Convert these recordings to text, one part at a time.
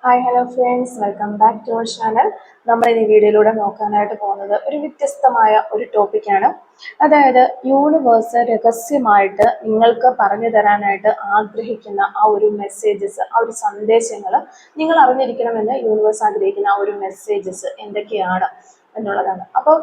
Hi hello friends, welcome back to our channel. നമ്മൾ ഈ വീഡിയോയിലൂടെ നോക്കാനായിട്ട് പോകുന്നത് ഒരു വ്യത്യസ്തമായ ഒരു ടോപ്പിക്കാണ്. അതായത് യൂണിവേഴ്സ് രഹസ്യമായിട്ട് നിങ്ങൾക്ക് പറഞ്ഞു തരാനായിട്ട് ആഗ്രഹിക്കുന്ന ആ ഒരു മെസ്സേജസ്, ആ ഒരു സന്ദേശങ്ങൾ നിങ്ങൾ അറിഞ്ഞിരിക്കണമെന്ന് യൂണിവേഴ്സ് ആഗ്രഹിക്കുന്ന ആ ഒരു മെസ്സേജസ് എന്തൊക്കെയാണ് എന്നുള്ളതാണ്. അപ്പോൾ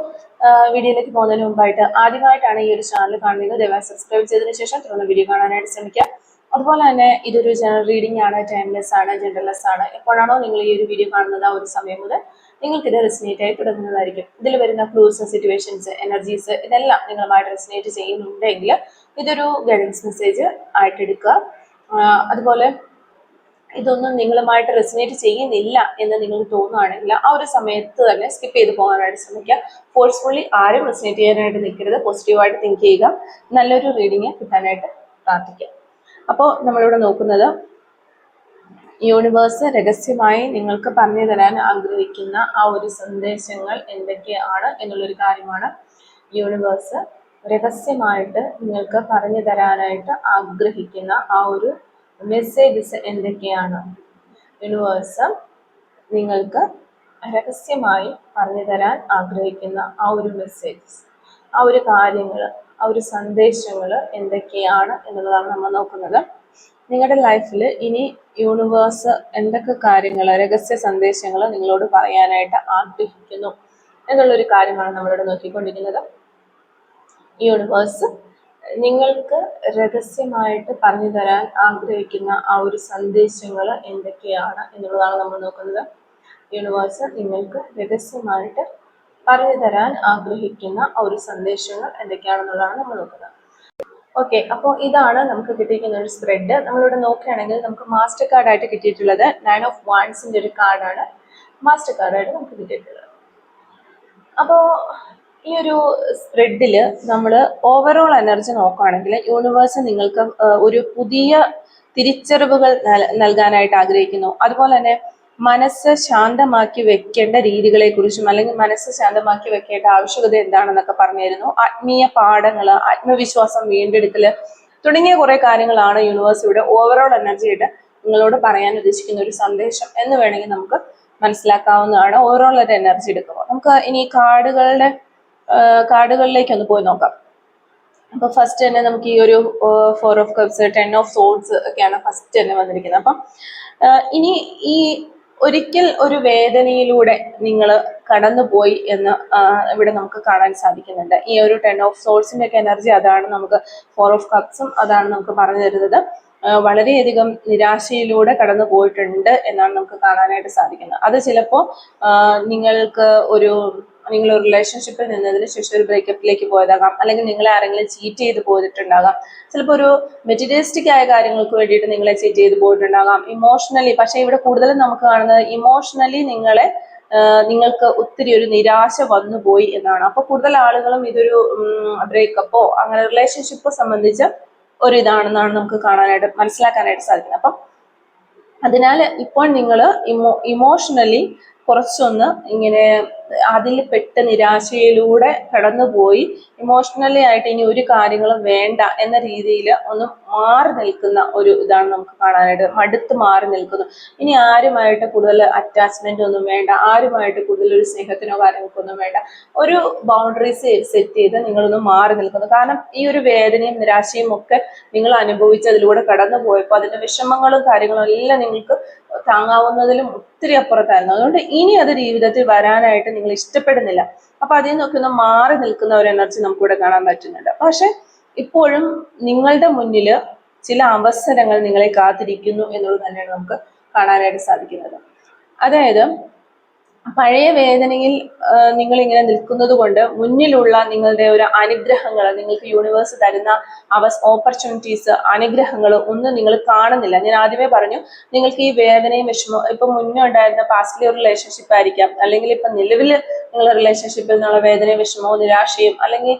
വീഡിയോയിലേക്ക് പോകുന്നതിന് മുമ്പായിട്ട് ആദ്യമായിട്ടാണ് ഈ ഒരു ചാനൽ കാണുന്നത്, ദയവായി സബ്സ്ക്രൈബ് ചെയ്തതിനു ശേഷം തുടർന്ന് വീഡിയോ കാണാനായിട്ട് ശ്രമിക്കുക. അതുപോലെ തന്നെ ഇതൊരു ജനറൽ റീഡിംഗ് ആണ്, ടൈംലെസ് ആണ്, ജനറൽലെസ് ആണ്. എപ്പോഴാണോ നിങ്ങൾ ഈ ഒരു വീഡിയോ കാണുന്നത് ആ ഒരു സമയം മുതൽ നിങ്ങൾക്ക് ഇത് റെസിനേറ്റ് ആയി തുടങ്ങുന്നതായിരിക്കും. ഇതിൽ വരുന്ന ക്ലൂസ്, സിറ്റുവേഷൻസ്, എനർജീസ് ഇതെല്ലാം നിങ്ങളുമായിട്ട് റെസിനേറ്റ് ചെയ്യുന്നുണ്ടെങ്കിൽ ഇതൊരു ഗൈഡൻസ് മെസ്സേജ് ആയിട്ട് എടുക്കുക. അതുപോലെ ഇതൊന്നും നിങ്ങളുമായിട്ട് റെസിനേറ്റ് ചെയ്യുന്നില്ല എന്ന് നിങ്ങൾക്ക് തോന്നുകയാണെങ്കിൽ ആ ഒരു സമയത്ത് തന്നെ സ്കിപ്പ് ചെയ്ത് പോകാനായിട്ട് ശ്രമിക്കുക. ഫോഴ്സ്ഫുള്ളി ആരും റെസിനേറ്റ് ചെയ്യാനായിട്ട് നിൽക്കരുത്. പോസിറ്റീവായിട്ട് തിങ്ക് ചെയ്യുക. നല്ലൊരു റീഡിങ് കിട്ടാനായിട്ട് പ്രാർത്ഥിക്കുക. അപ്പോൾ നമ്മളിവിടെ നോക്കുന്നത് യൂണിവേഴ്സ് രഹസ്യമായി നിങ്ങൾക്ക് പറഞ്ഞു തരാൻ ആഗ്രഹിക്കുന്ന ആ ഒരു സന്ദേശങ്ങൾ എന്തൊക്കെയാണ് എന്നുള്ളൊരു കാര്യമാണ്. യൂണിവേഴ്സ് രഹസ്യമായിട്ട് നിങ്ങൾക്ക് പറഞ്ഞു തരാനായിട്ട് ആഗ്രഹിക്കുന്ന ആ ഒരു മെസ്സേജസ് എന്തൊക്കെയാണ്. യൂണിവേഴ്സ് നിങ്ങൾക്ക് രഹസ്യമായി പറഞ്ഞു തരാൻ ആഗ്രഹിക്കുന്ന ആ ഒരു മെസ്സേജസ്, ആ ഒരു കാര്യങ്ങൾ, ആ ഒരു സന്ദേശങ്ങൾ എന്തൊക്കെയാണ് എന്നുള്ളതാണ് നമ്മൾ നോക്കുന്നത്. നിങ്ങളുടെ ലൈഫിൽ ഇനി യൂണിവേഴ്സ് എന്തൊക്കെ കാര്യങ്ങൾ, രഹസ്യ സന്ദേശങ്ങൾ നിങ്ങളോട് പറയാനായിട്ട് ആഗ്രഹിക്കുന്നു എന്നുള്ളൊരു കാര്യമാണ് നമ്മളിവിടെ നോക്കിക്കൊണ്ടിരിക്കുന്നത്. യൂണിവേഴ്സ് നിങ്ങൾക്ക് രഹസ്യമായിട്ട് പറഞ്ഞു തരാൻ ആഗ്രഹിക്കുന്ന ആ ഒരു സന്ദേശങ്ങൾ എന്തൊക്കെയാണ് എന്നുള്ളതാണ് നമ്മൾ നോക്കുന്നത്. യൂണിവേഴ്സ് നിങ്ങൾക്ക് രഹസ്യമായിട്ട് പറഞ്ഞു തരാൻ ആഗ്രഹിക്കുന്ന ആ ഒരു സന്ദേശങ്ങൾ എന്തൊക്കെയാണെന്നുള്ളതാണ് നമ്മൾ നോക്കുന്നത്. ഓക്കെ, അപ്പോൾ ഇതാണ് നമുക്ക് കിട്ടിയിരിക്കുന്ന ഒരു സ്പ്രെഡ്. നമ്മളിവിടെ നോക്കുകയാണെങ്കിൽ നമുക്ക് മാസ്റ്റർ കാർഡായിട്ട് കിട്ടിയിട്ടുള്ളത് 9 ഓഫ് വാൻഡ്സിന്റെ ഒരു കാർഡാണ് മാസ്റ്റർ കാർഡായിട്ട് നമുക്ക് കിട്ടിയിട്ടുള്ളത്. അപ്പോൾ ഈ ഒരു സ്പ്രെഡിൽ നമ്മൾ ഓവറോൾ എനർജി നോക്കുകയാണെങ്കിൽ യൂണിവേഴ്സ് നിങ്ങൾക്ക് ഒരു പുതിയ തിരിച്ചറിവുകൾ നൽകാനായിട്ട് ആഗ്രഹിക്കുന്നു. അതുപോലെ തന്നെ മനസ്സ് ശാന്തമാക്കി വെക്കേണ്ട രീതികളെ കുറിച്ചും അല്ലെങ്കിൽ മനസ്സ് ശാന്തമാക്കി വെക്കേണ്ട ആവശ്യകത എന്താണെന്നൊക്കെ പറഞ്ഞിരുന്നു. ആത്മീയ പാഠങ്ങള്, ആത്മവിശ്വാസം വീണ്ടെടുക്കല് തുടങ്ങിയ കുറെ കാര്യങ്ങളാണ് യൂണിവേഴ്സ് ഇവിടെ ഓവറോൾ എനർജിയായിട്ട് നിങ്ങളോട് പറയാൻ ഉദ്ദേശിക്കുന്ന ഒരു സന്ദേശം എന്ന് വേണമെങ്കിൽ നമുക്ക് മനസ്സിലാക്കാവുന്നതാണ്. ഓവറോൾ ഒരു എനർജി എടുക്കുമ്പോൾ നമുക്ക് ഇനി കാർഡുകളിലേക്ക് ഒന്ന് പോയി നോക്കാം. അപ്പൊ ഫസ്റ്റ് തന്നെ നമുക്ക് ഈ ഒരു 4 ഓഫ് കപ്സ്, 10 ഓഫ് സോഡ്സ് ഒക്കെയാണ് ഫസ്റ്റ് തന്നെ വന്നിരിക്കുന്നത്. അപ്പം ഇനി ഈ ഒരിക്കൽ ഒരു വേദനയിലൂടെ നിങ്ങൾ കടന്നുപോയി എന്ന് ഇവിടെ നമുക്ക് കാണാൻ സാധിക്കുന്നുണ്ട്. ഈ ഒരു 10 ഓഫ് സോഡ്സിന്റെ ഒക്കെ എനർജി അതാണ്. നമുക്ക് 4 ഓഫ് കപ്സും അതാണ് നമുക്ക് പറഞ്ഞു തരുന്നത്. വളരെയധികം നിരാശയിലൂടെ കടന്നു പോയിട്ടുണ്ട് എന്നാണ് നമുക്ക് കാണാനായിട്ട് സാധിക്കുന്നത്. അത് ചിലപ്പോൾ നിങ്ങൾ ഒരു റിലേഷൻഷിപ്പിൽ നിന്നതിന് ശേഷം ഒരു ബ്രേക്കപ്പിലേക്ക് പോയതാകാം, അല്ലെങ്കിൽ നിങ്ങളെ ആരെങ്കിലും ചീറ്റ് ചെയ്ത് പോയിട്ടുണ്ടാകാം. ചിലപ്പോൾ ഒരു മെറ്റീരിയലിസ്റ്റിക് ആയ കാര്യങ്ങൾക്ക് വേണ്ടിയിട്ട് നിങ്ങളെ ചീറ്റ് ചെയ്ത് പോയിട്ടുണ്ടാകാം. ഇമോഷണലി, പക്ഷെ ഇവിടെ കൂടുതലും നമുക്ക് കാണുന്നത് ഇമോഷണലി നിങ്ങൾക്ക് ഒത്തിരി ഒരു നിരാശ വന്നുപോയി എന്നാണ്. അപ്പൊ കൂടുതൽ ആളുകളും ഇതൊരു ബ്രേക്കപ്പോ അങ്ങനെ റിലേഷൻഷിപ്പോ സംബന്ധിച്ച് ഒരു ഇതാണെന്നാണ് നമുക്ക് മനസ്സിലാക്കാനായിട്ട് സാധിക്കുന്നത്. അപ്പം അതിനാൽ ഇപ്പോൾ നിങ്ങൾ ഇമോഷണലി കുറച്ചൊന്ന് ഇങ്ങനെ അതിൽ പെട്ട് നിരാശയിലൂടെ കടന്നുപോയി ഇമോഷണലി ആയിട്ട് ഇനി ഒരു കാര്യങ്ങളും വേണ്ട എന്ന രീതിയിൽ ഒന്ന് മാറി നിൽക്കുന്ന ഒരു ഇതാണ് നമുക്ക് കാണാനായിട്ട്. മടുത്ത് മാറി നിൽക്കുന്നു. ഇനി ആരുമായിട്ട് കൂടുതൽ അറ്റാച്ച്മെന്റ് ഒന്നും വേണ്ട, ആരുമായിട്ട് കൂടുതൽ ഒരു സ്നേഹത്തിനോ കാര്യങ്ങൾക്കൊന്നും വേണ്ട, ഒരു ബൗണ്ടറീസ് സെറ്റ് ചെയ്ത് നിങ്ങളൊന്ന് മാറി നിൽക്കുന്നു. കാരണം ഈ ഒരു വേദനയും നിരാശയും ഒക്കെ നിങ്ങൾ അനുഭവിച്ച് അതിലൂടെ കടന്നു പോയപ്പോൾ അതിന്റെ വിഷമങ്ങളും കാര്യങ്ങളും എല്ലാം നിങ്ങൾക്ക് താങ്ങാവുന്നതിലും ഒത്തിരി അപ്പുറത്തായിരുന്നു. അതുകൊണ്ട് ഇനി അത് ജീവിതത്തിൽ വരാനായിട്ട് നിങ്ങൾ ഇഷ്ടപ്പെടുന്നില്ല. അപ്പൊ അതിൽ നിന്നൊക്കെ ഒന്ന് മാറി നിൽക്കുന്ന ഒരു എനർജി നമുക്കിവിടെ കാണാൻ പറ്റുന്നുണ്ട്. പക്ഷെ ഇപ്പോഴും നിങ്ങളുടെ മുന്നിൽ ചില അവസരങ്ങൾ നിങ്ങളെ കാത്തിരിക്കുന്നു എന്നുള്ളത് തന്നെയാണ് നമുക്ക് കാണാനായിട്ട് സാധിക്കുന്നത്. അതായത് പഴയ വേദനയിൽ നിങ്ങൾ ഇങ്ങനെ നിൽക്കുന്നത് കൊണ്ട് മുന്നിലുള്ള നിങ്ങളുടെ ഒരു അനുഗ്രഹങ്ങൾ, നിങ്ങൾക്ക് യൂണിവേഴ്സ് തരുന്ന ഓപ്പർച്യൂണിറ്റീസ്, അനുഗ്രഹങ്ങൾ ഒന്നും നിങ്ങൾ കാണുന്നില്ല. ഞാൻ ആദ്യമേ പറഞ്ഞു, നിങ്ങൾക്ക് ഈ വേദനയും വിഷമവും ഇപ്പൊ മുന്നേ ഉണ്ടായിരുന്ന പാസ്റ്റിലെ ഒരു റിലേഷൻഷിപ്പ് ആയിരിക്കാം, അല്ലെങ്കിൽ ഇപ്പൊ നിലവിൽ നിങ്ങളുടെ റിലേഷൻഷിപ്പിൽ നിന്നുള്ള വേദനയും വിഷമവും നിരാശയും അല്ലെങ്കിൽ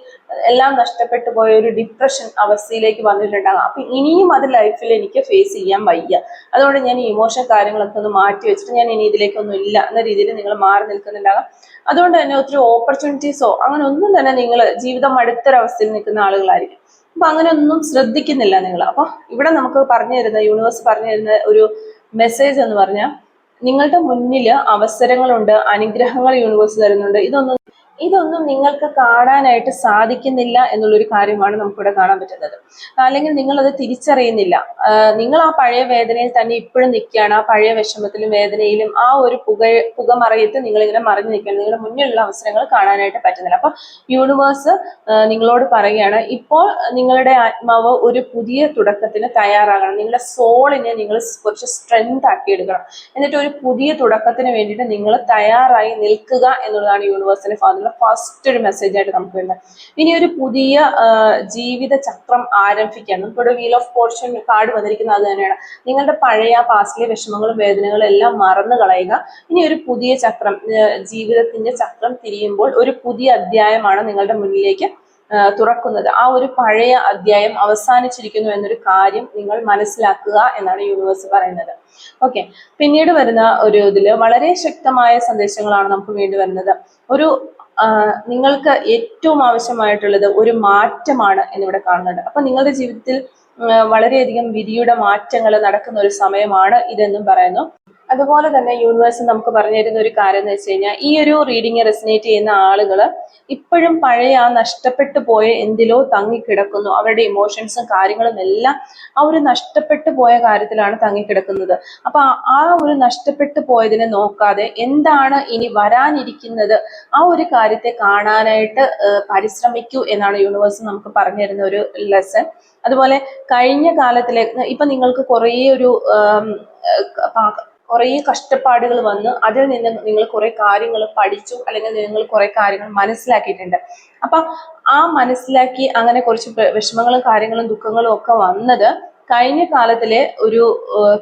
എല്ലാം നഷ്ടപ്പെട്ടു പോയ ഒരു ഡിപ്രഷൻ അവസ്ഥയിലേക്ക് വന്നിട്ടുണ്ടാകാം. അപ്പൊ ഇനിയും അത് ലൈഫിൽ എനിക്ക് ഫേസ് ചെയ്യാൻ വയ്യ, അതുകൊണ്ട് ഞാൻ ഈ ഇമോഷൻ കാര്യങ്ങളൊക്കെ ഒന്ന് മാറ്റി വെച്ചിട്ട് ഞാൻ ഇനി ഇതിലേക്കൊന്നും ഇല്ല എന്ന രീതിയിൽ നിങ്ങൾ മാറി നിൽക്കുന്നുണ്ടാകാം. അതുകൊണ്ട് തന്നെ ഒത്തിരി ഓപ്പർച്യൂണിറ്റീസോ അങ്ങനെ ഒന്നും തന്നെ നിങ്ങൾ ജീവിതം അടുത്തൊരവസ്ഥയിൽ നിൽക്കുന്ന ആളുകളായിരിക്കും. അപ്പൊ അങ്ങനെ ഒന്നും ശ്രദ്ധിക്കുന്നില്ല നിങ്ങൾ. അപ്പൊ ഇവിടെ നമുക്ക് യൂണിവേഴ്സ് പറഞ്ഞു തരുന്ന ഒരു മെസ്സേജ് എന്ന് പറഞ്ഞാൽ, നിങ്ങളുടെ മുന്നിൽ അവസരങ്ങളുണ്ട്, അനുഗ്രഹങ്ങൾ യൂണിവേഴ്സ് തരുന്നുണ്ട്. ഇതൊന്നും നിങ്ങൾക്ക് കാണാനായിട്ട് സാധിക്കുന്നില്ല എന്നുള്ളൊരു കാര്യമാണ് നമുക്കിവിടെ കാണാൻ പറ്റുന്നത്. അല്ലെങ്കിൽ നിങ്ങൾ അത് തിരിച്ചറിയുന്നില്ല. നിങ്ങൾ ആ പഴയ വേദനയിൽ തന്നെ ഇപ്പോഴും നിൽക്കുകയാണ്. ആ പഴയ വിഷമത്തിലും വേദനയിലും ആ ഒരു പുകമറയത്ത് നിങ്ങൾ ഇങ്ങനെ മറിഞ്ഞു നിൽക്കുകയാണ്. നിങ്ങളുടെ മുന്നിലുള്ള അവസരങ്ങൾ കാണാനായിട്ട് പറ്റുന്നില്ല. അപ്പൊ യൂണിവേഴ്സ് നിങ്ങളോട് പറയുകയാണ്, ഇപ്പോൾ നിങ്ങളുടെ ആത്മാവ് ഒരു പുതിയ തുടക്കത്തിന് തയ്യാറാകണം. നിങ്ങളുടെ സോളിനെ നിങ്ങൾ കുറച്ച് സ്ട്രെങ്ത് ആക്കി എടുക്കണം. എന്നിട്ട് ഒരു പുതിയ തുടക്കത്തിന് വേണ്ടിയിട്ട് നിങ്ങൾ തയ്യാറായി നിൽക്കുക എന്നുള്ളതാണ് യൂണിവേഴ്സിന്റെ ഭാഗത്തുള്ള ഫസ്റ്റ് ഒരു മെസ്സേജ് ആയിട്ട് നമുക്ക് വരുന്നത്. ഇനി ഒരു പുതിയ ജീവിത ചക്രം ആരംഭിക്കാൻ നമുക്കിവിടെ വീൽ ഓഫ് ഫോർച്യൂൺ കാർഡ് വന്നിരിക്കുന്നത് അത് തന്നെയാണ്. നിങ്ങളുടെ പഴയ പാസ്റ്റിലെ വിഷമങ്ങളും വേദനകളും എല്ലാം മറന്നു കളയുക. ഇനി ഒരു പുതിയ ചക്രം, ജീവിതത്തിന്റെ ചക്രം തിരിയുമ്പോൾ ഒരു പുതിയ അധ്യായമാണ് നിങ്ങളുടെ മുന്നിലേക്ക് തുറക്കുന്നത്. ആ ഒരു പഴയ അധ്യായം അവസാനിച്ചിരിക്കുന്നു എന്നൊരു കാര്യം നിങ്ങൾ മനസ്സിലാക്കുക എന്നാണ് യൂണിവേഴ്സ് പറയുന്നത്. ഓക്കെ, പിന്നീട് വരുന്ന ഒരു ഇതില് വളരെ ശക്തമായ സന്ദേശങ്ങളാണ് നമുക്ക് വേണ്ടി വരുന്നത്. ഒരു നിങ്ങൾക്ക് ഏറ്റവും ആവശ്യമായിട്ടുള്ളത് ഒരു മാറ്റമാണ് എന്നിവിടെ കാണുന്നുണ്ട്. അപ്പൊ നിങ്ങളുടെ ജീവിതത്തിൽ വളരെയധികം വിധിയുടെ മാറ്റങ്ങൾ നടക്കുന്ന ഒരു സമയമാണ് ഇതെന്നും പറയുന്നു. അതുപോലെ തന്നെ യൂണിവേഴ്സ് നമുക്ക് പറഞ്ഞു തരുന്ന ഒരു കാര്യം എന്ന് വെച്ച് കഴിഞ്ഞാൽ, ഈ ഒരു റീഡിങ് റെസിനേറ്റ് ചെയ്യുന്ന ആളുകൾ ഇപ്പോഴും പഴയ ആ നഷ്ടപ്പെട്ടു പോയ എന്തിലോ തങ്ങിക്കിടക്കുന്നു. അവരുടെ ഇമോഷൻസും കാര്യങ്ങളും എല്ലാം ആ ഒരു നഷ്ടപ്പെട്ടു പോയ കാര്യത്തിലാണ് തങ്ങിക്കിടക്കുന്നത്. അപ്പൊ ആ ഒരു നഷ്ടപ്പെട്ടു പോയതിനെ നോക്കാതെ എന്താണ് ഇനി വരാനിരിക്കുന്നത്, ആ ഒരു കാര്യത്തെ കാണാനായിട്ട് പരിശ്രമിക്കൂ എന്നാണ് യൂണിവേഴ്സ് നമുക്ക് പറഞ്ഞു തരുന്ന ഒരു ലെസൺ. അതുപോലെ കഴിഞ്ഞ കാലത്തിലെ ഇപ്പൊ നിങ്ങൾക്ക് കുറേ കഷ്ടപ്പാടുകൾ വന്ന് അതിൽ നിന്ന് നിങ്ങൾ കുറെ കാര്യങ്ങൾ പഠിച്ചു, അല്ലെങ്കിൽ നിങ്ങൾ കുറെ കാര്യങ്ങൾ മനസ്സിലാക്കിയിട്ടുണ്ട്. അപ്പൊ ആ മനസ്സിലാക്കി അങ്ങനെ കുറച്ച് വിഷമങ്ങളും കാര്യങ്ങളും ദുഃഖങ്ങളും ഒക്കെ വന്നത് കഴിഞ്ഞ കാലത്തിലെ ഒരു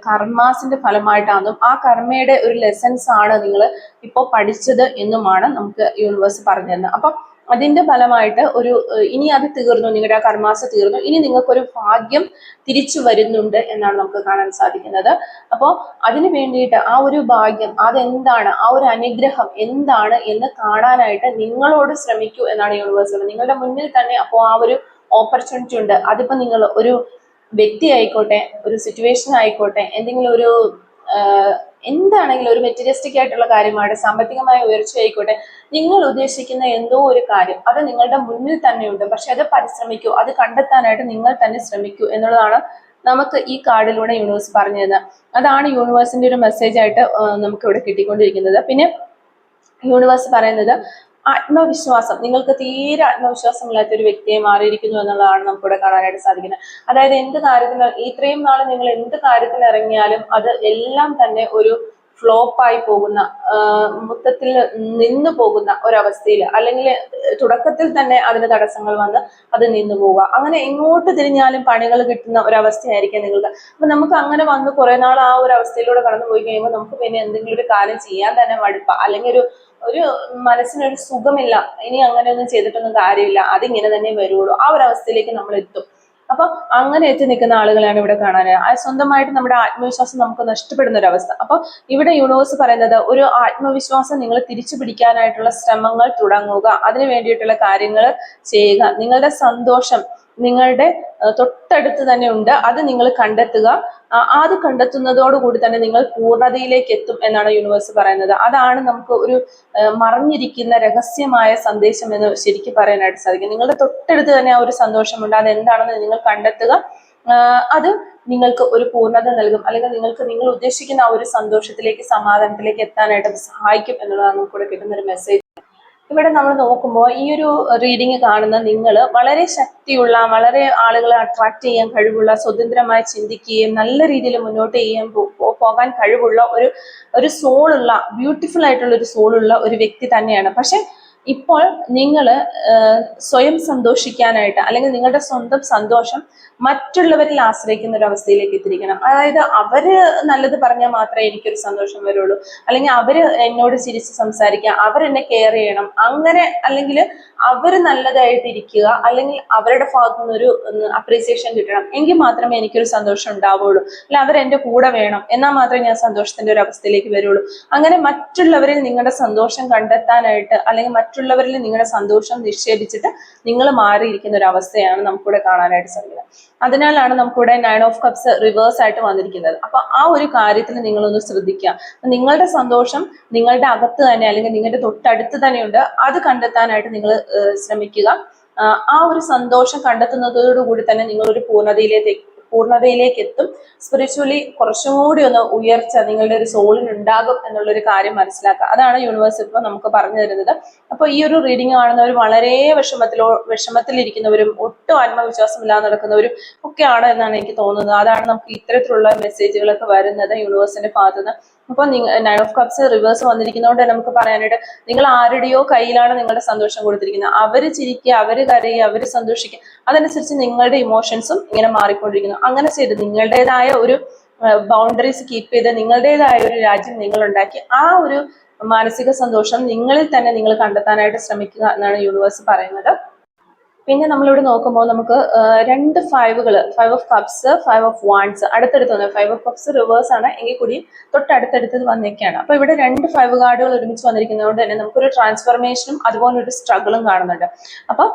കർമാസിന്റെ ഫലമായിട്ടാണെന്നും ആ കർമ്മയുടെ ഒരു ലെസൺസ് ആണ് നിങ്ങൾ ഇപ്പോൾ പഠിച്ചത് എന്നുമാണ് നമുക്ക് യൂണിവേഴ്സ് പറഞ്ഞു തരുന്നത്. അപ്പൊ അതിന്റെ ഫലമായിട്ട് ഇനി അത് തീർന്നു, നിങ്ങളുടെ ആ കർമാസ് തീർന്നു, ഇനി നിങ്ങൾക്കൊരു ഭാഗ്യം തിരിച്ചു വരുന്നുണ്ട് എന്നാണ് നമുക്ക് കാണാൻ സാധിക്കുന്നത്. അപ്പോൾ അതിന് വേണ്ടിയിട്ട് ആ ഒരു ഭാഗ്യം അതെന്താണ്, ആ ഒരു അനുഗ്രഹം എന്താണ് എന്ന് കാണാനായിട്ട് നിങ്ങളോട് ശ്രമിക്കൂ എന്നാണ് യൂണിവേഴ്സ് പറയുന്നത്. നിങ്ങളുടെ മുന്നിൽ തന്നെ അപ്പോൾ ആ ഒരു ഓപ്പർച്യൂണിറ്റി ഉണ്ട്. അതിപ്പോ നിങ്ങൾ ഒരു വ്യക്തി ആയിക്കോട്ടെ, ഒരു സിറ്റുവേഷൻ ആയിക്കോട്ടെ, എന്തെങ്കിലും ഒരു എന്താണെങ്കിലും ഒരു മെറ്റീരിയലിസ്റ്റിക് ആയിട്ടുള്ള കാര്യമാണ്, സാമ്പത്തികമായ ഉയർച്ച ആയിക്കോട്ടെ, നിങ്ങൾ ഉദ്ദേശിക്കുന്ന എന്തോ ഒരു കാര്യം അത് നിങ്ങളുടെ മുന്നിൽ തന്നെയുണ്ട്. പക്ഷെ അത് പരിശ്രമിക്കൂ, അത് കണ്ടെത്താനായിട്ട് നിങ്ങൾ തന്നെ ശ്രമിക്കൂ എന്നുള്ളതാണ് നമുക്ക് ഈ കാർഡിലൂടെ യൂണിവേഴ്സ് പറഞ്ഞു തരുന്നത്. അതാണ് യൂണിവേഴ്സിന്റെ ഒരു മെസ്സേജ് ആയിട്ട് നമുക്ക് ഇവിടെ കിട്ടിക്കൊണ്ടിരിക്കുന്നത്. പിന്നെ യൂണിവേഴ്സ് പറയുന്നത് ആത്മവിശ്വാസം, നിങ്ങൾക്ക് തീരെ ആത്മവിശ്വാസമില്ലാത്ത ഒരു വ്യക്തിയെ മാറിയിരിക്കുന്നു എന്നുള്ളതാണ് നമുക്കിവിടെ കാണാനായിട്ട് സാധിക്കുന്നത്. അതായത് എന്ത് കാര്യത്തിന് ഇത്രയും നാൾ നിങ്ങൾ എന്ത് കാര്യത്തിന് ഇറങ്ങിയാലും അത് എല്ലാം തന്നെ ഒരു ഫ്ലോപ്പായി പോകുന്ന, മൊത്തത്തിൽ നിന്നു പോകുന്ന ഒരവസ്ഥയിൽ, അല്ലെങ്കിൽ തുടക്കത്തിൽ തന്നെ അതിന് തടസ്സങ്ങൾ വന്ന് അത് നിന്നു പോവുക, അങ്ങനെ എങ്ങോട്ട് തിരിഞ്ഞാലും പണികൾ കിട്ടുന്ന ഒരവസ്ഥയായിരിക്കും നിങ്ങൾക്ക്. അപ്പൊ നമുക്ക് അങ്ങനെ വന്ന് കുറെ നാൾ ആ ഒരു അവസ്ഥയിലൂടെ കടന്നു പോയി കഴിയുമ്പോൾ നമുക്ക് പിന്നെ എന്തെങ്കിലും ഒരു കാര്യം ചെയ്യാൻ തന്നെ മടുപ്പ, അല്ലെങ്കിൽ ഒരു മനസ്സിനൊരു സുഖമില്ല, ഇനി അങ്ങനെയൊന്നും ചെയ്തിട്ടൊന്നും കാര്യമില്ല, അതിങ്ങനെ തന്നെ വരുള്ളൂ, ആ ഒരു അവസ്ഥയിലേക്ക് നമ്മൾ എത്തും. അപ്പൊ അങ്ങനെ എത്തി നിൽക്കുന്ന ആളുകളാണ് ഇവിടെ കാണാനായത്. സ്വന്തമായിട്ട് നമ്മുടെ ആത്മവിശ്വാസം നമുക്ക് നഷ്ടപ്പെടുന്ന ഒരു അവസ്ഥ. അപ്പൊ ഇവിടെ യൂണിവേഴ്സ് പറയുന്നത് ഒരു ആത്മവിശ്വാസം നിങ്ങൾ തിരിച്ചു പിടിക്കാനായിട്ടുള്ള ശ്രമങ്ങൾ തുടങ്ങുക, അതിനു വേണ്ടിയിട്ടുള്ള കാര്യങ്ങൾ ചെയ്യുക. നിങ്ങളുടെ സന്തോഷം നിങ്ങളുടെ തൊട്ടടുത്ത് തന്നെ ഉണ്ട്, അത് നിങ്ങൾ കണ്ടെത്തുക. അത് കണ്ടെത്തുന്നതോടുകൂടി തന്നെ നിങ്ങൾ പൂർണ്ണതയിലേക്ക് എത്തും എന്നാണ് യൂണിവേഴ്സ് പറയുന്നത്. അതാണ് നമുക്ക് ഒരു മറഞ്ഞിരിക്കുന്ന രഹസ്യമായ സന്ദേശം എന്ന് ശരിക്കും പറയാനായിട്ട് സാധിക്കും. നിങ്ങളുടെ തൊട്ടടുത്ത് തന്നെ ആ ഒരു സന്തോഷമുണ്ട്, അതെന്താണെന്ന് നിങ്ങൾ കണ്ടെത്തുക. അത് നിങ്ങൾക്ക് ഒരു പൂർണ്ണത നൽകും, അല്ലെങ്കിൽ നിങ്ങൾ ഉദ്ദേശിക്കുന്ന ആ ഒരു സന്തോഷത്തിലേക്ക്, സമാധാനത്തിലേക്ക് എത്താനായിട്ട് അത് സഹായിക്കും എന്നുള്ളതാണ് നമുക്ക് ഇവിടെ കിട്ടുന്ന ഒരു മെസ്സേജ്. ഇവിടെ നമ്മൾ നോക്കുമ്പോൾ ഈ ഒരു റീഡിങ് കാണുന്ന നിങ്ങൾ വളരെ ശക്തിയുള്ള, വളരെ ആളുകളെ അട്രാക്ട് ചെയ്യാൻ കഴിവുള്ള, സ്വതന്ത്രമായി ചിന്തിക്കുകയും നല്ല രീതിയിൽ മുന്നോട്ട് പോകാൻ കഴിവുള്ള ഒരു സോളുള്ള, ബ്യൂട്ടിഫുൾ ആയിട്ടുള്ള ഒരു സോളുള്ള ഒരു വ്യക്തി തന്നെയാണ്. പക്ഷെ ഇപ്പോൾ നിങ്ങൾ സ്വയം സന്തോഷിക്കാനായിട്ട്, അല്ലെങ്കിൽ നിങ്ങളുടെ സ്വന്തം സന്തോഷം മറ്റുള്ളവരിൽ ആശ്രയിക്കുന്ന ഒരു അവസ്ഥയിലേക്ക് എത്തിയിരിക്കണം. അതായത് അവര് നല്ലത് പറഞ്ഞാൽ മാത്രമേ എനിക്കൊരു സന്തോഷം വരുള്ളൂ, അല്ലെങ്കിൽ അവര് എന്നോട് ചിരിച്ച് സംസാരിക്കുക, അവരെന്നെ കെയർ ചെയ്യണം, അങ്ങനെ, അല്ലെങ്കിൽ അവര് നല്ലതായിട്ട് ഇരിക്കുക, അല്ലെങ്കിൽ അവരുടെ ഭാഗത്തു നിന്നൊരു അപ്രീസിയേഷൻ കിട്ടണം, എങ്കിൽ മാത്രമേ എനിക്കൊരു സന്തോഷം ഉണ്ടാവുള്ളൂ, അല്ല അവരെന്റെ കൂടെ വേണം, എന്നാൽ മാത്രമേ ഞാൻ സന്തോഷത്തിന്റെ ഒരു അവസ്ഥയിലേക്ക് വരുള്ളൂ. അങ്ങനെ മറ്റുള്ളവരിൽ നിങ്ങളുടെ സന്തോഷം കണ്ടെത്താനായിട്ട്, അല്ലെങ്കിൽ മറ്റുള്ളവരിൽ നിങ്ങളുടെ സന്തോഷം നിക്ഷേപിച്ചിട്ട് നിങ്ങൾ മാറിയിരിക്കുന്ന ഒരു അവസ്ഥയാണ് നമുക്കിവിടെ കാണാനായിട്ട് സാധിക്കുന്നത്. അതിനാലാണ് നമുക്കിവിടെ 9 ഓഫ് കപ്സ് റിവേഴ്സ് ആയിട്ട് വന്നിരിക്കുന്നത്. അപ്പൊ ആ ഒരു കാര്യത്തിൽ നിങ്ങളൊന്ന് ശ്രദ്ധിക്കുക. നിങ്ങളുടെ സന്തോഷം നിങ്ങളുടെ അകത്ത് തന്നെ അല്ലെങ്കിൽ നിങ്ങളുടെ തൊട്ടടുത്ത് തന്നെയുണ്ട്. അത് കണ്ടെത്താനായിട്ട് നിങ്ങൾ ശ്രമിക്കുക. ആ ഒരു സന്തോഷം കണ്ടെത്തുന്നതോടുകൂടി തന്നെ നിങ്ങൾ ഒരു പൂർണ്ണതയിലേക്ക് എത്തും. സ്പിരിച്വലി കുറച്ചും കൂടി ഒന്ന് ഉയർച്ച നിങ്ങളുടെ ഒരു സോളിന് ഉണ്ടാകും എന്നുള്ളൊരു കാര്യം മനസ്സിലാക്കുക. അതാണ് യൂണിവേഴ്സ് ഇപ്പൊ നമുക്ക് പറഞ്ഞു തരുന്നത്. അപ്പൊ ഈ ഒരു റീഡിംഗ് കാണുന്നവർ വളരെ വിഷമത്തിലിരിക്കുന്നവരും ഒട്ടും ആത്മവിശ്വാസം ഇല്ലാതെ നടക്കുന്നവരും ഒക്കെയാണ് എന്നാണ് എനിക്ക് തോന്നുന്നത്. അതാണ് നമുക്ക് ഇത്തരത്തിലുള്ള മെസ്സേജുകളൊക്കെ വരുന്നത് യൂണിവേഴ്സിന്റെ ഭാഗത്തുനിന്ന്. അപ്പൊ 9 ഓഫ് കപ്സ് റിവേഴ്സ് വന്നിരിക്കുന്നതുകൊണ്ട് നമുക്ക് പറയാനായിട്ട് നിങ്ങൾ ആരുടെയോ കയ്യിലാണ് നിങ്ങളുടെ സന്തോഷം കൊടുത്തിരിക്കുന്നത്. അവര് ചിരിക്കുക, അവര് കരയുക, അവര് സന്തോഷിക്കുക, അതനുസരിച്ച് നിങ്ങളുടെ ഇമോഷൻസും ഇങ്ങനെ മാറിക്കൊണ്ടിരിക്കുന്നു. അങ്ങനെ ചെയ്ത് നിങ്ങളുടേതായ ഒരു ബൗണ്ടറീസ് കീപ്പ് ചെയ്ത് നിങ്ങളുടേതായ ഒരു രാജ്യം നിങ്ങൾ ഉണ്ടാക്കി ആ ഒരു മാനസിക സന്തോഷം നിങ്ങളിൽ തന്നെ നിങ്ങൾ കണ്ടെത്താനായിട്ട് ശ്രമിക്കുക എന്നാണ് യൂണിവേഴ്സ് പറയുന്നത്. പിന്നെ നമ്മളിവിടെ നോക്കുമ്പോൾ നമുക്ക് രണ്ട് 5 ഓഫ് കപ്സ് 5 ഓഫ് വാൻഡ്സ് അടുത്തടുത്ത് വന്നത്. 5 ഓഫ് കപ്സ് റിവേഴ്സ് ആണ് എങ്കിൽ കൂടി തൊട്ടടുത്തടുത്ത് വന്നിരിക്കുകയാണ്. അപ്പൊ ഇവിടെ 2 5 കാർഡുകൾ ഒരുമിച്ച് വന്നിരിക്കുന്നതുകൊണ്ട് തന്നെ നമുക്കൊരു ട്രാൻസ്ഫർമേഷനും അതുപോലെ ഒരു സ്ട്രഗിളും കാണുന്നുണ്ട്. അപ്പൊ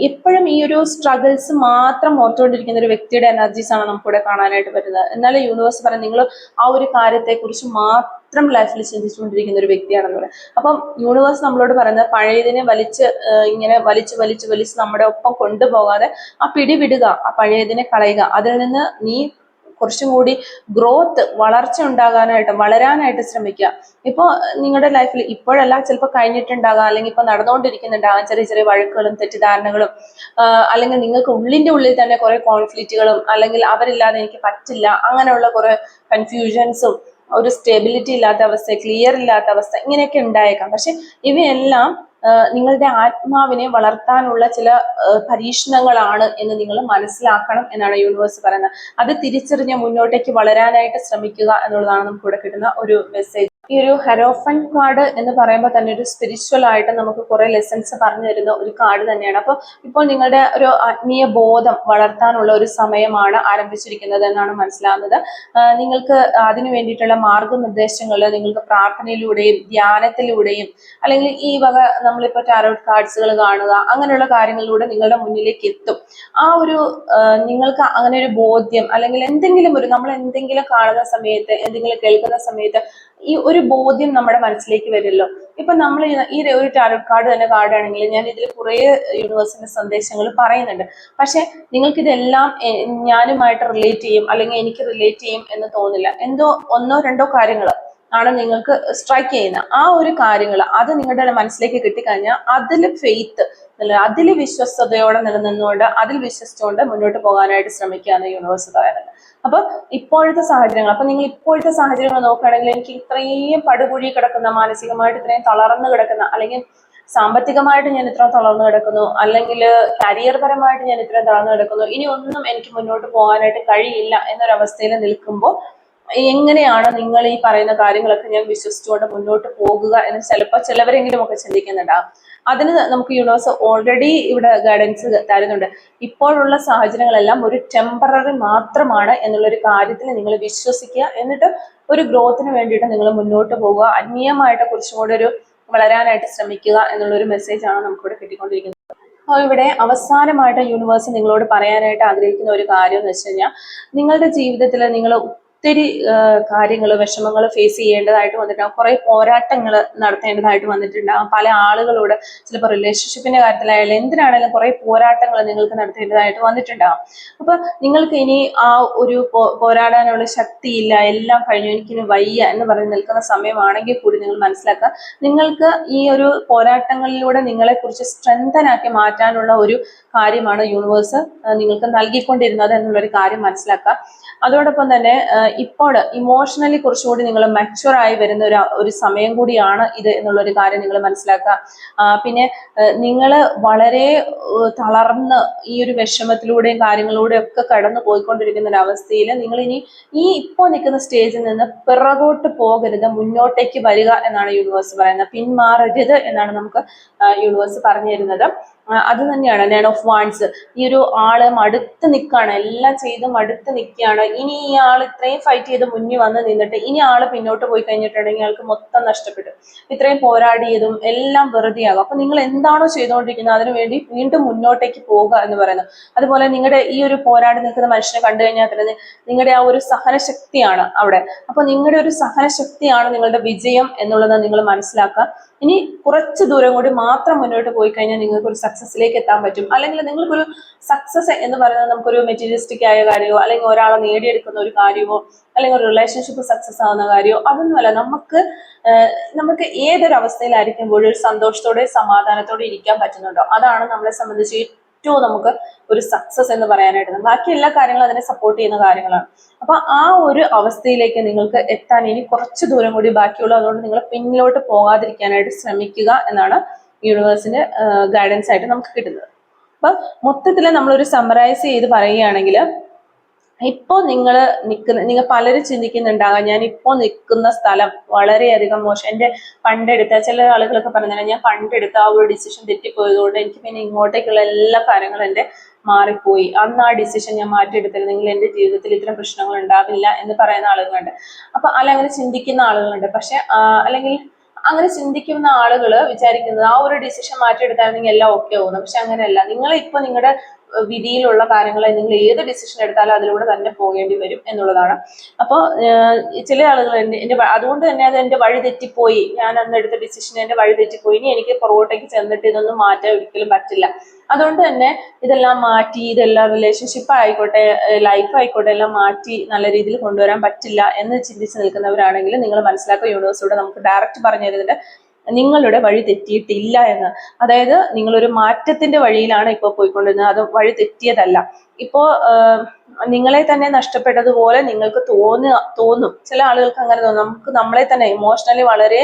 എപ്പോഴും ഈ ഒരു സ്ട്രഗിൾസ് മാത്രം ഓർത്തുകൊണ്ടിരിക്കുന്ന ഒരു വ്യക്തിയുടെ എനർജീസ് ആണ് നമുക്കിവിടെ കാണാനായിട്ട് പറ്റുന്നത്. എന്നാലും യൂണിവേഴ്സ് പറയുന്നത് നിങ്ങൾ ആ ഒരു കാര്യത്തെക്കുറിച്ച് മാത്രം ലൈഫിൽ ചിന്തിച്ചുകൊണ്ടിരിക്കുന്ന ഒരു വ്യക്തിയാണെന്ന് പറയാം. അപ്പം യൂണിവേഴ്സ് നമ്മളോട് പറയുന്നത് പഴയതിനെ ഇങ്ങനെ വലിച്ച് നമ്മുടെ ഒപ്പം കൊണ്ടുപോകാതെ ആ പിടി വിടുക, ആ പഴയതിനെ കളയുക, അതിൽ നിന്ന് നീ കുറച്ചും കൂടി വളരാനായിട്ട് ശ്രമിക്കുക. ഇപ്പോൾ നിങ്ങളുടെ ലൈഫിൽ ഇപ്പോഴല്ല, ചിലപ്പോൾ കഴിഞ്ഞിട്ടുണ്ടാകാം, അല്ലെങ്കിൽ ഇപ്പൊ നടന്നുകൊണ്ടിരിക്കുന്നുണ്ടാകാം ചെറിയ ചെറിയ വഴക്കുകളും തെറ്റിദ്ധാരണകളും, അല്ലെങ്കിൽ നിങ്ങൾക്ക് ഉള്ളിൽ തന്നെ കുറെ കോൺഫ്ലിക്റ്റുകളും, അല്ലെങ്കിൽ അവരില്ലാതെ എനിക്ക് പറ്റില്ല അങ്ങനെയുള്ള കുറെ കൺഫ്യൂഷൻസും, ഒരു സ്റ്റെബിലിറ്റി ഇല്ലാത്ത അവസ്ഥ, ക്ലിയർ ഇല്ലാത്ത അവസ്ഥ, ഇങ്ങനെയൊക്കെ ഉണ്ടായേക്കാം. പക്ഷെ ഇവയെല്ലാം നിങ്ങളുടെ ആത്മാവിനെ വളർത്താനുള്ള ചില പരീക്ഷണങ്ങളാണ് എന്ന് നിങ്ങൾ മനസ്സിലാക്കണം എന്നാണ് യൂണിവേഴ്സ് പറയുന്നത്. അത് തിരിച്ചറിഞ്ഞ് മുന്നോട്ടേക്ക് വളരാനായിട്ട് ശ്രമിക്കുക എന്നുള്ളതാണ് നമുക്ക് ഇവിടെ കിട്ടുന്ന ഒരു മെസ്സേജ്. ഈ ഒരു ഹെറോഫൻ കാർഡ് എന്ന് പറയുമ്പോൾ തന്നെ ഒരു സ്പിരിച്വൽ ആയിട്ട് നമുക്ക് കുറെ ലെസൺസ് പറഞ്ഞു തരുന്ന ഒരു കാർഡ് തന്നെയാണ്. അപ്പോൾ ഇപ്പോൾ നിങ്ങളുടെ ഒരു ആത്മീയ ബോധം വളർത്താനുള്ള ഒരു സമയമാണ് ആരംഭിച്ചിരിക്കുന്നത് എന്നാണ് മനസ്സിലാവുന്നത്. നിങ്ങൾക്ക് അതിനു വേണ്ടിയിട്ടുള്ള മാർഗനിർദ്ദേശങ്ങൾ നിങ്ങൾക്ക് പ്രാർത്ഥനയിലൂടെയും ധ്യാനത്തിലൂടെയും അല്ലെങ്കിൽ ഈ വക നമ്മളിപ്പോൾ ടാരോട്ട് കാർഡ്സുകൾ കാണുക, അങ്ങനെയുള്ള കാര്യങ്ങളിലൂടെ നിങ്ങളുടെ മുന്നിലേക്ക് എത്തും. ആ ഒരു നിങ്ങൾക്ക് അങ്ങനെ ഒരു ബോധ്യം, അല്ലെങ്കിൽ നമ്മൾ എന്തെങ്കിലും കാണുന്ന സമയത്ത്, എന്തെങ്കിലും കേൾക്കുന്ന സമയത്ത് ഈ ഒരു ബോധ്യം നമ്മുടെ മനസ്സിലേക്ക് വരുമല്ലോ. ഇപ്പൊ നമ്മൾ ഈ ഒരു ടാരോട്ട് കാർഡ് തന്നെ കാണുകയാണെങ്കിൽ ഞാൻ ഇതിൽ കുറെ യൂണിവേഴ്സിന്റെ സന്ദേശങ്ങൾ പറയുന്നുണ്ട്. പക്ഷെ നിങ്ങൾക്ക് ഇതെല്ലാം ഞാനുമായിട്ട് റിലേറ്റ് ചെയ്യും അല്ലെങ്കിൽ എനിക്ക് റിലേറ്റ് ചെയ്യും എന്ന് തോന്നില്ല. എന്തോ 1 2 കാര്യങ്ങൾ ആണ് നിങ്ങൾക്ക് സ്ട്രൈക്ക് ചെയ്യുന്ന ആ ഒരു കാര്യങ്ങൾ, അത് നിങ്ങളുടെ മനസ്സിലേക്ക് കിട്ടിക്കഴിഞ്ഞാൽ അതിൽ ഫെയ്ത്ത്, അതിൽ വിശ്വസ്തയോടെ നിലനിന്നുകൊണ്ട് അതിൽ വിശ്വസിച്ചുകൊണ്ട് മുന്നോട്ട് പോകാനായിട്ട് ശ്രമിക്കുക എന്ന് യൂണിവേഴ്സ് പറയുന്നുണ്ട്. അപ്പൊ ഇപ്പോഴത്തെ സാഹചര്യങ്ങൾ നോക്കുകയാണെങ്കിൽ എനിക്ക് ഇത്രയും പടുകുഴി കിടക്കുന്ന, മാനസികമായിട്ട് ഇത്രയും തളർന്നു കിടക്കുന്ന, അല്ലെങ്കിൽ സാമ്പത്തികമായിട്ട് ഞാൻ ഇത്ര തളർന്നു കിടക്കുന്നു, അല്ലെങ്കിൽ കരിയർ പരമായിട്ട് ഞാൻ ഇത്രയും തളർന്നു കിടക്കുന്നു, ഇനി ഒന്നും എനിക്ക് മുന്നോട്ട് പോകാനായിട്ട് കഴിയില്ല എന്നൊരവസ്ഥയിൽ നിൽക്കുമ്പോൾ എങ്ങനെയാണ് നിങ്ങൾ ഈ പറയുന്ന കാര്യങ്ങളൊക്കെ ഞാൻ വിശ്വസിച്ചുകൊണ്ട് മുന്നോട്ട് പോകുക എന്ന് ചിലപ്പോൾ ചിലവരെങ്കിലും ഒക്കെ ചിന്തിക്കുന്നുണ്ടാകും. അതിന് നമുക്ക് യൂണിവേഴ്സ് ഓൾറെഡി ഇവിടെ ഗൈഡൻസ് തരുന്നുണ്ട്. ഇപ്പോഴുള്ള സാഹചര്യങ്ങളെല്ലാം ഒരു ടെമ്പററി മാത്രമാണ് എന്നുള്ളൊരു കാര്യത്തിൽ നിങ്ങൾ വിശ്വസിക്കുക. എന്നിട്ട് ഒരു ഗ്രോത്തിന് വേണ്ടിയിട്ട് നിങ്ങൾ മുന്നോട്ട് പോവുക, ആത്മീയമായിട്ട് കുറച്ചും കൂടെ ഒരു വളരാനായിട്ട് ശ്രമിക്കുക എന്നുള്ളൊരു മെസ്സേജ് ആണ് നമുക്കിവിടെ കിട്ടിക്കൊണ്ടിരിക്കുന്നത്. അപ്പോൾ ഇവിടെ അവസാനമായിട്ട് യൂണിവേഴ്സ് നിങ്ങളോട് പറയാനായിട്ട് ആഗ്രഹിക്കുന്ന ഒരു കാര്യം എന്ന് വെച്ച് കഴിഞ്ഞാൽ, നിങ്ങളുടെ ജീവിതത്തിൽ നിങ്ങൾ ഒത്തിരി കാര്യങ്ങൾ, വിഷമങ്ങൾ ഫേസ് ചെയ്യേണ്ടതായിട്ട് വന്നിട്ടുണ്ടാകും. കുറെ പോരാട്ടങ്ങൾ നടത്തേണ്ടതായിട്ട് വന്നിട്ടുണ്ടാകും. പല ആളുകളോട് ചിലപ്പോൾ റിലേഷൻഷിപ്പിന്റെ കാര്യത്തിലായാലും എന്തിനാണെങ്കിലും കുറെ പോരാട്ടങ്ങൾ നിങ്ങൾക്ക് നടത്തേണ്ടതായിട്ട് വന്നിട്ടുണ്ടാകും. അപ്പൊ നിങ്ങൾക്ക് ഇനി ആ ഒരു പോരാടാനുള്ള ശക്തിയില്ല, എല്ലാം കഴിഞ്ഞു, എനിക്കിനി വയ്യ എന്ന് പറഞ്ഞ് നിൽക്കുന്ന സമയമാണെങ്കിൽ കൂടി നിങ്ങൾ മനസ്സിലാക്കുക, നിങ്ങൾക്ക് ഈ ഒരു പോരാട്ടങ്ങളിലൂടെ നിങ്ങളെ കുറിച്ച് സ്ട്രെങ്തനാക്കി മാറ്റാനുള്ള ഒരു കാര്യമാണ് യൂണിവേഴ്സ് നിങ്ങൾക്ക് നൽകിക്കൊണ്ടിരുന്നത് എന്നുള്ളൊരു കാര്യം മനസ്സിലാക്കുക. അതോടൊപ്പം തന്നെ ഇപ്പോൾ ഇമോഷണലി കുറച്ചുകൂടി നിങ്ങൾ മച്ചുവർ ആയി വരുന്ന ഒരു സമയം കൂടിയാണ് ഇത് എന്നുള്ളൊരു കാര്യം നിങ്ങൾ മനസ്സിലാക്കുക. പിന്നെ നിങ്ങൾ വളരെ തളർന്ന് ഈ ഒരു വിഷമത്തിലൂടെയും കാര്യങ്ങളിലൂടെയും ഒക്കെ കടന്നു പോയിക്കൊണ്ടിരിക്കുന്ന ഒരു അവസ്ഥയിൽ നിങ്ങൾ ഇനി ഈ ഇപ്പോൾ നിൽക്കുന്ന സ്റ്റേജിൽ നിന്ന് പിറകോട്ട് പോകരുത്, മുന്നോട്ടേക്ക് വരിക എന്നാണ് യൂണിവേഴ്സ് പറയുന്നത്. പിന്മാറരുത് എന്നാണ് നമുക്ക് യൂണിവേഴ്സ് പറഞ്ഞു തരുന്നത്. അത് തന്നെയാണ് നയൻ ഓഫ് വാൻഡ്സ്. ഈ ഒരു ആള് മടുത്ത് നിൽക്കുകയാണ്, എല്ലാം ചെയ്ത് മടുത്ത് നിൽക്കുകയാണ്. ഇനി ഈ ആൾ ഇത്രയും ഫൈറ്റ് ചെയ്ത് മുന്നിൽ വന്ന് നിന്നിട്ട് ഇനി ആള് പിന്നോട്ട് പോയി കഴിഞ്ഞിട്ടുണ്ടെങ്കിൽ ആൾക്ക് മൊത്തം നഷ്ടപ്പെട്ടു. ഇത്രയും പോരാടിയതും എല്ലാം വെറുതെയാകും. അപ്പൊ നിങ്ങൾ എന്താണോ ചെയ്തുകൊണ്ടിരിക്കുന്നത് അതിനു വേണ്ടി വീണ്ടും മുന്നോട്ടേക്ക് പോകുക എന്ന് പറയുന്നത്. അതുപോലെ നിങ്ങളുടെ ഈ ഒരു പോരാടി നിൽക്കുന്ന മനുഷ്യനെ കണ്ടു കഴിഞ്ഞാൽ തന്നെ നിങ്ങളുടെ ആ ഒരു സഹനശക്തിയാണ് അവിടെ. അപ്പൊ നിങ്ങളുടെ ഒരു സഹനശക്തിയാണ് നിങ്ങളുടെ വിജയം എന്നുള്ളത് നിങ്ങൾ മനസ്സിലാക്കുക. ഇനി കുറച്ച് ദൂരം കൂടി മാത്രം മുന്നോട്ട് പോയി കഴിഞ്ഞാൽ നിങ്ങൾക്ക് ഒരു സക്സസിലേക്ക് എത്താൻ പറ്റും. അല്ലെങ്കിൽ നിങ്ങൾക്കൊരു സക്സസ് എന്ന് പറയുന്നത് നമുക്കൊരു മെറ്റീരിയലിസ്റ്റിക് ആയ കാര്യമോ അല്ലെങ്കിൽ ഒരാളെ നേടിയെടുക്കുന്ന ഒരു കാര്യമോ അല്ലെങ്കിൽ ഒരു റിലേഷൻഷിപ്പ് സക്സസ് ആവുന്ന കാര്യമോ അതൊന്നുമല്ല. നമുക്ക് ഏതൊരു അവസ്ഥയിലായിരിക്കുമ്പോഴും ഒരു സന്തോഷത്തോടെ സമാധാനത്തോടെ ഇരിക്കാൻ പറ്റുന്നുണ്ടോ അതാണ് നമ്മളെ സംബന്ധിച്ച് ഏറ്റവും നമുക്ക് ഒരു സക്സസ് എന്ന് പറയാനായിട്ട്. ബാക്കി എല്ലാ കാര്യങ്ങളും അതിനെ സപ്പോർട്ട് ചെയ്യുന്ന കാര്യങ്ങളാണ്. അപ്പൊ ആ ഒരു അവസ്ഥയിലേക്ക് നിങ്ങൾക്ക് എത്താൻ ഇനി കുറച്ച് ദൂരം കൂടി ബാക്കിയുള്ളൂ. അതുകൊണ്ട് നിങ്ങൾ പിന്നിലോട്ട് പോകാതിരിക്കാനായിട്ട് ശ്രമിക്കുക എന്നാണ് യൂണിവേഴ്സിന്റെ ഗൈഡൻസ് ആയിട്ട് നമുക്ക് കിട്ടുന്നത്. അപ്പൊ മൊത്തത്തിൽ നമ്മളൊരു സമ്മറൈസ് ചെയ്ത് പറയുകയാണെങ്കിൽ, ഇപ്പോൾ നിങ്ങൾ പലരും ചിന്തിക്കുന്നുണ്ടാകാം ഞാൻ ഇപ്പോൾ നിൽക്കുന്ന സ്ഥലം വളരെയധികം മോശം, എൻ്റെ പണ്ടെടുത്ത ചില ആളുകളൊക്കെ പറഞ്ഞാൽ ഞാൻ പണ്ടെടുത്ത ആ ഒരു ഡിസിഷൻ തെറ്റിപ്പോയതുകൊണ്ട് എനിക്ക് പിന്നെ ഇങ്ങോട്ടേക്കുള്ള എല്ലാ കാര്യങ്ങളും എൻ്റെ മാറിപ്പോയി, അന്ന് ആ ഡിസിഷൻ ഞാൻ മാറ്റിയെടുത്തിരുന്നെങ്കിൽ എൻ്റെ ജീവിതത്തിൽ ഇത്തരം പ്രശ്നങ്ങൾ ഉണ്ടാവില്ല എന്ന് പറയുന്ന ആളുകളുണ്ട്. അപ്പൊ അങ്ങനെ ചിന്തിക്കുന്ന ആളുകളുണ്ട്. പക്ഷെ അല്ലെങ്കിൽ അങ്ങനെ ചിന്തിക്കുന്ന ആളുകൾ വിചാരിക്കുന്നത് ആ ഒരു ഡിസിഷൻ മാറ്റിയെടുത്തായിരുന്നെങ്കിൽ എല്ലാം ഓക്കെ ആവുന്നു. പക്ഷെ അങ്ങനെയല്ല. നിങ്ങൾ ഇപ്പൊ നിങ്ങളുടെ വിധിയിലുള്ള കാര്യങ്ങൾ നിങ്ങൾ ഏത് ഡിസിഷൻ എടുത്താലും അതിലൂടെ തന്നെ പോകേണ്ടി വരും എന്നുള്ളതാണ്. അപ്പോൾ ചില ആളുകൾ എൻ്റെ അതുകൊണ്ട് തന്നെ അത് എൻ്റെ വഴി തെറ്റിപ്പോയി, ഞാൻ അന്ന് എടുത്ത ഡിസിഷൻ എൻ്റെ വഴി തെറ്റിപ്പോയി, ഇനി എനിക്ക് പുറകോട്ടേക്ക് ചെന്നിട്ട് ഇതൊന്നും മാറ്റാൻ ഒരിക്കലും പറ്റില്ല, അതുകൊണ്ട് തന്നെ ഇതെല്ലാം മാറ്റി, ഇതെല്ലാം റിലേഷൻഷിപ്പ് ആയിക്കോട്ടെ ലൈഫ് ആയിക്കോട്ടെ എല്ലാം മാറ്റി നല്ല രീതിയിൽ കൊണ്ടുവരാൻ പറ്റില്ല എന്ന് ചിന്തിച്ച് നിൽക്കുന്നവരാണെങ്കിൽ നിങ്ങൾ മനസ്സിലാക്കുക, യൂണിവേഴ്സിലൂടെ നമുക്ക് ഡയറക്റ്റ് പറഞ്ഞു തരുന്നുണ്ട് നിങ്ങളുടെ വഴി തെറ്റിയിട്ടില്ല എന്ന്. അതായത് നിങ്ങളൊരു മാറ്റത്തിന്റെ വഴിയിലാണ് ഇപ്പോൾ പോയിക്കൊണ്ടിരുന്നത്, അത് വഴി തെറ്റിയതല്ല. ഇപ്പോ നിങ്ങളെ തന്നെ നഷ്ടപ്പെട്ടതുപോലെ നിങ്ങൾക്ക് തോന്നും. ചില ആളുകൾക്ക് അങ്ങനെ തോന്നും. നമുക്ക് നമ്മളെ തന്നെ ഇമോഷണലി വളരെ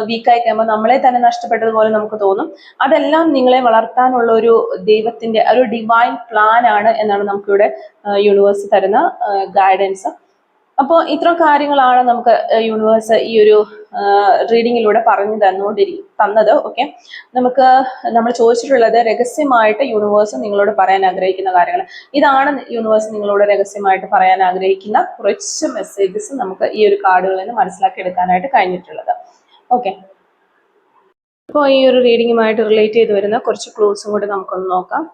വീക്കായി കഴിയുമ്പോൾ നമ്മളെ തന്നെ നഷ്ടപ്പെട്ടതുപോലെ നമുക്ക് തോന്നും. അതെല്ലാം നിങ്ങളെ വളർത്താനുള്ള ഒരു ദൈവത്തിന്റെ ഒരു ഡിവൈൻ പ്ലാൻ ആണ് എന്നാണ് നമുക്കിവിടെ യൂണിവേഴ്സ് തരുന്ന ഗൈഡൻസ്. അപ്പോൾ ഇത്തരം കാര്യങ്ങളാണ് നമുക്ക് യൂണിവേഴ്സ് ഈ ഒരു റീഡിങ്ങിലൂടെ പറഞ്ഞു തന്നത്. ഓക്കെ, നമ്മൾ ചോദിച്ചിട്ടുള്ളത് രഹസ്യമായിട്ട് യൂണിവേഴ്സ് നിങ്ങളോട് പറയാൻ ആഗ്രഹിക്കുന്ന കാര്യങ്ങൾ. ഇതാണ് യൂണിവേഴ്സ് നിങ്ങളോട് രഹസ്യമായിട്ട് പറയാൻ ആഗ്രഹിക്കുന്ന കുറച്ച് മെസ്സേജസ് നമുക്ക് ഈ ഒരു കാർഡുകളിൽ നിന്ന് മനസ്സിലാക്കി എടുക്കാനായിട്ട് കഴിഞ്ഞിട്ടുള്ളത്. ഓക്കെ, അപ്പോൾ ഈ ഒരു റീഡിങ്ങുമായിട്ട് റിലേറ്റ് ചെയ്ത് വരുന്ന കുറച്ച് ക്ലൂസും കൂടി നമുക്കൊന്ന് നോക്കാം.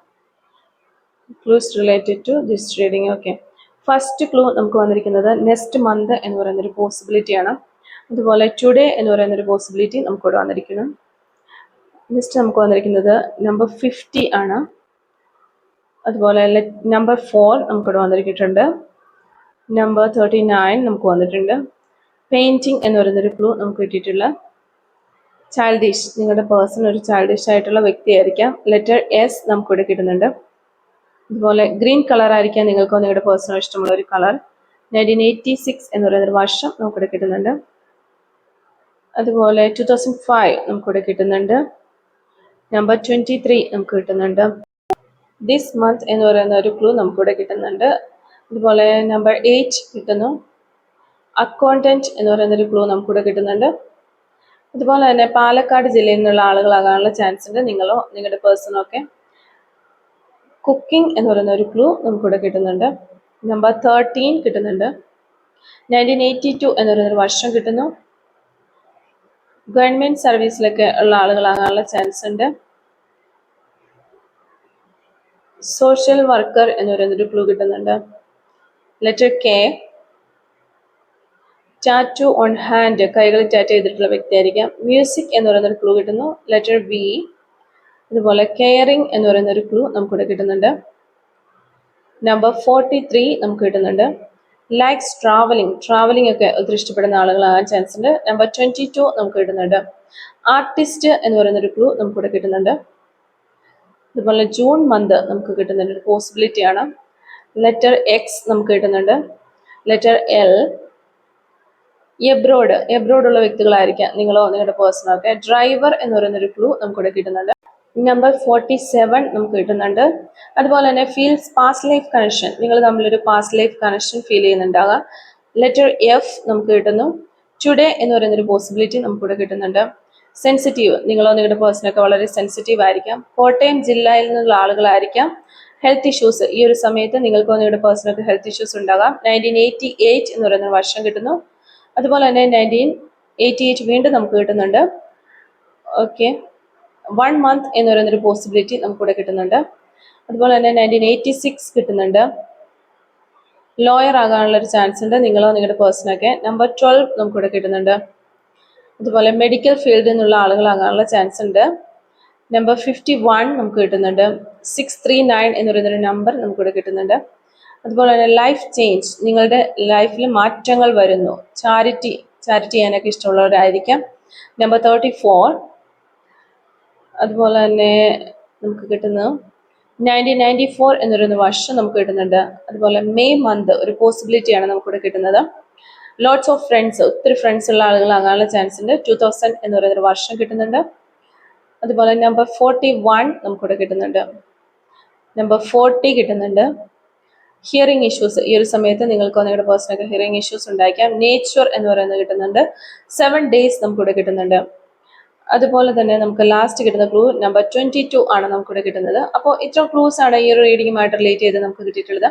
Clues related to this reading. Okay, first clue നമുക്ക് വന്നിരിക്കുന്നത് നെക്സ്റ്റ് മന്ത് എന്ന് പറയുന്നൊരു പോസിബിലിറ്റിയാണ്. അതുപോലെ ടുഡേ എന്ന് പറയുന്നൊരു പോസിബിലിറ്റി നമുക്കിവിടെ വന്നിരിക്കുന്നു. നെക്സ്റ്റ് നമുക്ക് വന്നിരിക്കുന്നത് നമ്പർ 50 ആണ്. അതുപോലെ നമ്പർ 4 നമുക്കിവിടെ വന്നിരിക്കുന്നുണ്ട്. നമ്പർ 39 നമുക്ക് വന്നിട്ടുണ്ട്. പെയിന്റിങ് എന്ന് പറയുന്നൊരു ക്ലൂ നമുക്ക് കിട്ടിയിട്ടുള്ള ചൈൽഡിഷ്, നിങ്ങളുടെ പേഴ്സൺ ഒരു ചൈൽഡിഷ് ആയിട്ടുള്ള വ്യക്തിയായിരിക്കാം. ലെറ്റർ എസ് നമുക്കിവിടെ കിട്ടുന്നുണ്ട്. അതുപോലെ ഗ്രീൻ കളർ ആയിരിക്കാം നിങ്ങൾക്കോ നിങ്ങളുടെ പേഴ്സണോ ഇഷ്ടമുള്ള ഒരു കളർ. 1986 എന്ന് പറയുന്നൊരു വർഷം നമുക്കിവിടെ കിട്ടുന്നുണ്ട്. അതുപോലെ 2005 നമുക്കിവിടെ കിട്ടുന്നുണ്ട്. നമ്പർ 23 നമുക്ക് കിട്ടുന്നുണ്ട്. ദിസ് മന്ത് എന്ന് പറയുന്ന ഒരു ക്ലൂ നമുക്കിവിടെ കിട്ടുന്നുണ്ട്. അതുപോലെ നമ്പർ 8 കിട്ടുന്നു. അക്കൗണ്ടന്റ് എന്ന് പറയുന്നൊരു ക്ലൂ നമുക്കിവിടെ കിട്ടുന്നുണ്ട്. അതുപോലെ തന്നെ പാലക്കാട് ജില്ലയിൽ നിന്നുള്ള ആളുകളാകാനുള്ള ചാൻസ് ഉണ്ട്, നിങ്ങളോ നിങ്ങളുടെ പേഴ്സണോ ഒക്കെ. കുക്കിംഗ് എന്ന് പറയുന്ന ഒരു ക്ലൂ നമുക്കിവിടെ കിട്ടുന്നുണ്ട്. നമ്പർ 13 കിട്ടുന്നുണ്ട്. 1982 എന്ന് പറയുന്നൊരു വർഷം കിട്ടുന്നു. ഗവൺമെന്റ് സർവീസിലൊക്കെ ഉള്ള ആളുകളാകാനുള്ള ചാൻസ് ഉണ്ട്. സോഷ്യൽ വർക്കർ എന്ന് പറയുന്നൊരു ക്ലൂ കിട്ടുന്നുണ്ട്. Letter K. Tattoo on hand, കൈകളിൽ ടാറ്റു ചെയ്തിട്ടുള്ള വ്യക്തിയായിരിക്കാം. മ്യൂസിക് എന്ന് പറയുന്നൊരു ക്ലൂ കിട്ടുന്നു. Letter B. അതുപോലെ കെയറിങ് എന്ന് പറയുന്ന ഒരു ക്ലൂ നമുക്കിവിടെ കിട്ടുന്നുണ്ട്. നമ്പർ 43 നമുക്ക് കിട്ടുന്നുണ്ട്. ലൈക്സ് ട്രാവലിംഗ് ഒക്കെ ഒത്തിരി ഇഷ്ടപ്പെടുന്ന ആളുകളാകാൻ ചാൻസ് ഉണ്ട്. നമ്പർ 22 നമുക്ക് കിട്ടുന്നുണ്ട്. ആർട്ടിസ്റ്റ് എന്ന് പറയുന്ന ഒരു ക്ലൂ നമുക്കിവിടെ കിട്ടുന്നുണ്ട്. അതുപോലെ ജൂൺ മന്ത് നമുക്ക് കിട്ടുന്നുണ്ട്, ഒരു പോസിബിലിറ്റി ആണ്. ലെറ്റർ എക്സ് നമുക്ക് കിട്ടുന്നുണ്ട്. Letter L. എബ്രോഡ് ഉള്ള വ്യക്തികളായിരിക്കാം നിങ്ങളോ നിങ്ങളുടെ പേഴ്സണോ ഒക്കെ. ഡ്രൈവർ എന്ന് പറയുന്ന ഒരു ക്ലൂ നമുക്കിവിടെ കിട്ടുന്നുണ്ട്. നമ്പർ 47 നമുക്ക് കിട്ടുന്നുണ്ട്. അതുപോലെ തന്നെ ഫീൽസ് പാസ്റ്റ് ലൈഫ് കണക്ഷൻ, നിങ്ങൾ തമ്മിലൊരു പാസ്റ്റ് ലൈഫ് കണക്ഷൻ ഫീൽ ചെയ്യുന്നുണ്ടാകാം. ലെറ്റർ എഫ് നമുക്ക് കിട്ടുന്നു. ടുഡേ എന്ന് പറയുന്നൊരു പോസിബിലിറ്റി നമുക്കിവിടെ കിട്ടുന്നുണ്ട്. സെൻസിറ്റീവ്, നിങ്ങളോ നിങ്ങളുടെ പേഴ്സണൊക്കെ വളരെ സെൻസിറ്റീവ് ആയിരിക്കാം. കോട്ടയം ജില്ലയിൽ നിന്നുള്ള ആളുകളായിരിക്കാം. ഹെൽത്ത് ഇഷ്യൂസ്, ഈ ഒരു സമയത്ത് നിങ്ങൾക്കോ നിങ്ങളുടെ പേഴ്സണൊക്കെ ഹെൽത്ത് ഇഷ്യൂസ് ഉണ്ടാകാം. 1988 എന്ന് പറയുന്ന വർഷം കിട്ടുന്നു. അതുപോലെ തന്നെ 1988 വീണ്ടും നമുക്ക് കിട്ടുന്നുണ്ട്. ഓക്കെ, 1 month എന്ന് പറയുന്നൊരു പോസിബിലിറ്റി നമുക്കിവിടെ കിട്ടുന്നുണ്ട്. അതുപോലെ തന്നെ 1986 കിട്ടുന്നുണ്ട്. ലോയർ ആകാനുള്ള ഒരു ചാൻസ് ഉണ്ട്, നിങ്ങളോ നിങ്ങളുടെ പേഴ്സണൊക്കെ. നമ്പർ 12 നമുക്കിവിടെ കിട്ടുന്നുണ്ട്. അതുപോലെ മെഡിക്കൽ ഫീൽഡിൽ നിന്നുള്ള ആളുകളാകാനുള്ള ചാൻസ് ഉണ്ട്. നമ്പർ 51 നമുക്ക് കിട്ടുന്നുണ്ട്. 639 എന്ന് പറയുന്നൊരു നമ്പർ നമുക്കിവിടെ കിട്ടുന്നുണ്ട്. അതുപോലെ തന്നെ ലൈഫ് ചേഞ്ച്, നിങ്ങളുടെ ലൈഫിൽ മാറ്റങ്ങൾ വരുന്നു. ചാരിറ്റി ചെയ്യാനൊക്കെ ഇഷ്ടമുള്ളവരായിരിക്കാം. നമ്പർ 34. അതുപോലെ തന്നെ നമുക്ക് കിട്ടുന്നത് 1994 എന്ന് പറയുന്ന വർഷം നമുക്ക് കിട്ടുന്നുണ്ട്. അതുപോലെ മെയ് മന്ത് ഒരു പോസിബിലിറ്റിയാണ് നമുക്കിവിടെ കിട്ടുന്നത്. ലോട്ട്സ് ഓഫ് ഫ്രണ്ട്സ്, ഒത്തിരി ഫ്രണ്ട്സ് ഉള്ള ആളുകളാകാനുള്ള ചാൻസ് ഉണ്ട്. 2000 എന്ന് പറയുന്നൊരു വർഷം കിട്ടുന്നുണ്ട്. അതുപോലെ നമ്പർ 41 നമുക്കിവിടെ കിട്ടുന്നുണ്ട്. നമ്പർ 40 കിട്ടുന്നുണ്ട്. ഹിയറിംഗ് ഇഷ്യൂസ്, ഈ ഒരു സമയത്ത് നിങ്ങൾക്കോ നിങ്ങളുടെ പേഴ്സണൊക്കെ ഹിയറിംഗ് ഇഷ്യൂസ് ഉണ്ടായിരിക്കാം. നേച്ചർ എന്ന് പറയുന്നത് കിട്ടുന്നുണ്ട്. 7 days നമുക്കിവിടെ കിട്ടുന്നുണ്ട്. അതുപോലെ തന്നെ നമുക്ക് ലാസ്റ്റ് കിട്ടുന്ന ക്ലൂ നമ്പർ 22 ആണ് നമുക്കിവിടെ കിട്ടുന്നത്. അപ്പോൾ ഇത്ര ക്ലൂസ് ആണ് ഈ ഒരു റീഡിങ്ങുമായിട്ട് റിലേറ്റ് ചെയ്ത് നമുക്ക് കിട്ടിയിട്ടുള്ളത്.